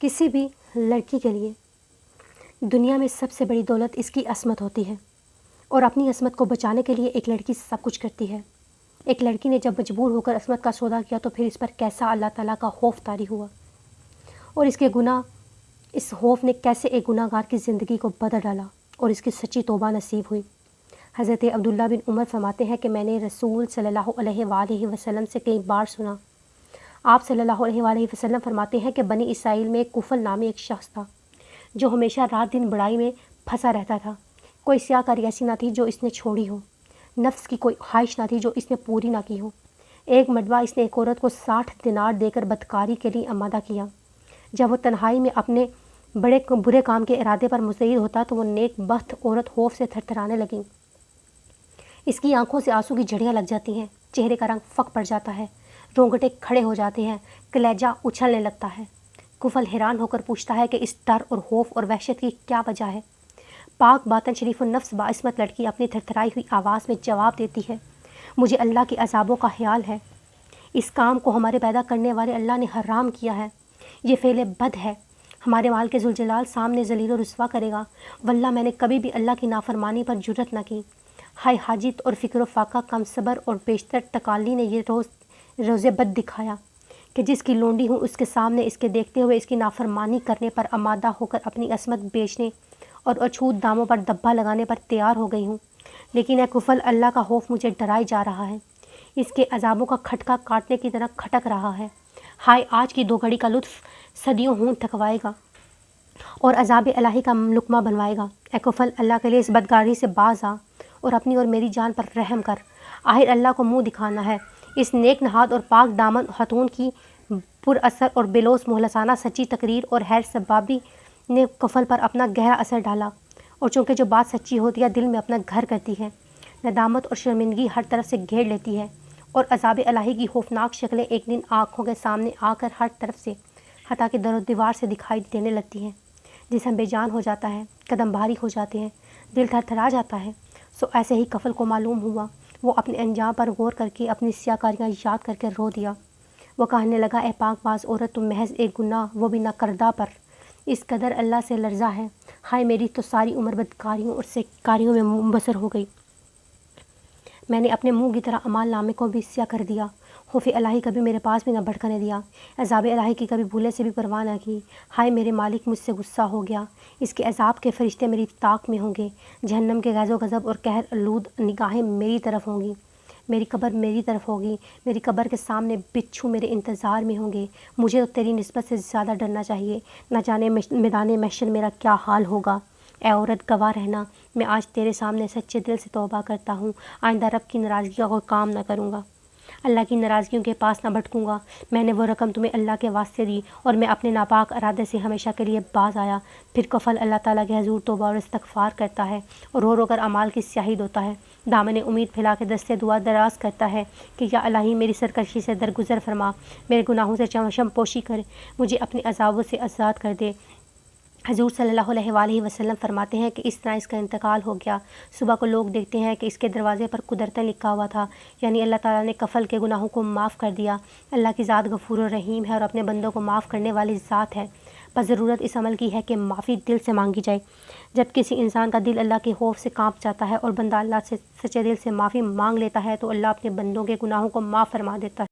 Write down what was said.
किसी भी लड़की के लिए दुनिया में सबसे बड़ी दौलत इसकी असमत होती है और अपनी असमत को बचाने के लिए एक लड़की सब कुछ करती है। एक लड़की ने जब मजबूर होकर असमत का सौदा किया तो फिर इस पर कैसा अल्लाह ताला का खौफ तारी हुआ और इसके गुनाह, इस खौफ ने कैसे एक गुनाहगार की ज़िंदगी को बदल डाला और इसकी सच्ची तौबा नसीब हुई। हज़रत अब्दुल्ला बिन उमर फरमाते हैं कि मैंने रसूल सल्लल्लाहु अलैहि वसल्लम से कई बार सुना। आप सल्लल्लाहु अलैहि वसल्लम फरमाते हैं कि बनी इसराइल में कुफल नामी एक शख्स था जो हमेशा रात दिन बड़ाई में फंसा रहता था। कोई स्याकारी ऐसी ना थी जो इसने छोड़ी हो, नफ्स की कोई ख्वाहिश ना थी जो इसने पूरी ना की हो। एक मरतबा इसने एक औरत को 60 दिनार देकर बदकारी के लिए आमादा किया। जब वो तन्हाई में अपने बड़े बुरे काम के इरादे पर मुस्तैद होता तो वो नेक बख्त औरत खौफ से थरथराने लगी। इसकी आंखों से आंसू की झड़ियाँ लग जाती हैं, चेहरे का रंग फक पड़ जाता है, रोंगटे खड़े हो जाते हैं, कलेजा उछलने लगता है। कुफल हैरान होकर पूछता है कि इस डर और खौफ और वहशत की क्या वजह है। पाक बातन शरीफ नफ्स बाइस्मत लड़की अपनी थरथराई हुई आवाज़ में जवाब देती है, मुझे अल्लाह के अजाबों का ख्याल है। इस काम को हमारे पैदा करने वाले अल्लाह ने हराम किया है। ये फ़ेल बद है, हमारे माल के जुलजलाल सामने ज़लील और रुस्वा करेगा। वल्लाह मैंने कभी भी अल्लाह की नाफरमानी पर जुर्रत न की। हाय हाजित और फ़िक्र फाका कम सबर और बेशतर तकाली ने ये रोज़े बद दिखाया कि जिसकी लोंडी हूँ उसके सामने इसके देखते हुए इसकी नाफरमानी करने पर आमादा होकर अपनी असमत बेचने और अछूत दामों पर दब्बा लगाने पर तैयार हो गई हूँ। लेकिन कुफल अल्लाह का खौफ मुझे डराए जा रहा है, इसके अजाबों का खटका काटने की तरह खटक रहा है। हाय आज की 2 घड़ी का लुत्फ़ सदियों हूँ थकवाएगा और अजाब इलाही का लुकमा बनवाएगा। कुफल अल्लाह के लिए इस बदकारी से बाज आ और अपनी और मेरी जान पर रहम कर। आखिर अल्लाह को मुँह दिखाना है। इस नेक नहाद और पाक दामन खतून की पुरअसर और बेलोस मुहलसाना सच्ची तकरीर और हैर सबाबी ने कुफल पर अपना गहरा असर डाला और चूँकि जो बात सच्ची होती है दिल में अपना घर करती है, नदामत और शर्मिंदगी हर तरफ से घेर लेती है और अज़ाब इलाही की खौफनाक शक्लें एक दिन आँखों के सामने आकर हर तरफ से हत्ता कि दर दीवार से दिखाई देने लगती हैं। जिस्म बेजान हो जाता है, कदम भारी हो जाते हैं, दिल थरथरा जाता है। सो ऐसे ही कफल को मालूम हुआ। वो अपने अंजाम पर गौर करके अपनी स्याकारियाँ याद करके रो दिया। वो कहने लगा, ए पाकबाज औरत, तुम महज एक गुनाह, वो भी नाकर्दा पर इस कदर अल्लाह से लर्जा है। हाय मेरी तो सारी उम्र बदकारियों और सेकारियों में मुबसर हो गई। मैंने अपने मुँह की तरह अमाल नामे को भी स्या कर दिया। खौफ इलाही कभी मेरे पास भी न भड़कने दिया, अज़ाब इलाही की कभी भूले से भी परवाह न की। हाय मेरे मालिक मुझसे गुस्सा हो गया, इसके अज़ाब के फरिश्ते मेरी ताक में होंगे। जहन्नम के गैज़ो गज़ब और कहर आलूद निगाहें मेरी तरफ होंगी। मेरी कब्र मेरी तरफ होगी, मेरी कब्र के सामने बिच्छू मेरे इंतज़ार में होंगे। मुझे तो तेरी निस्बत से ज़्यादा डरना चाहिए। न जाने मैदान महशर मेरा क्या हाल होगा। ए औरत गवाह रहना, मैं आज तेरे सामने सच्चे दिल से तौबा करता हूँ। आइंदा रब की नाराज़गी का कोई काम न करूँगा, अल्लाह की नाराज़गियों के पास ना भटकूँगा। मैंने वो रकम तुम्हें अल्लाह के वास्ते दी और मैं अपने नापाक इरादे से हमेशा के लिए बाज आया। फिर कफल अल्लाह ताला के हजूर तौबा और इस्तग़फ़ार करता है और रो रो कर अमाल की स्याही धोता है। दामन उम्मीद फैला के दस्ते दुआ दराज करता है कि या अल्लाह मेरी सरकशी से दरगुजर फरमा, मेरे गुनाहों से चमशम पोशी कर, मुझे अपने अज़ाबों से आज़ाद कर दे। हज़ूर सल्लल्लाहु अलैहि वसल्लम फरमाते हैं कि इस तरह इसका इंतकाल हो गया। सुबह को लोग देखते हैं कि इसके दरवाज़े पर कुदरतन लिखा हुआ था, यानी अल्लाह ताला ने कफल के गुनाहों को माफ़ कर दिया। अल्लाह की ज़ात गफूर और रहीम है और अपने बंदों को माफ़ करने वाली ज़ात है। बस ज़रूरत इस अमल की है कि माफ़ी दिल से मांगी जाए। जब किसी इंसान का दिल अल्लाह के खौफ से काँप जाता है और बंदा अल्लाह से सच्चे दिल से माफ़ी मांग लेता है तो अल्लाह अपने बंदों के गुनाहों को माफ़ फरमा देता है।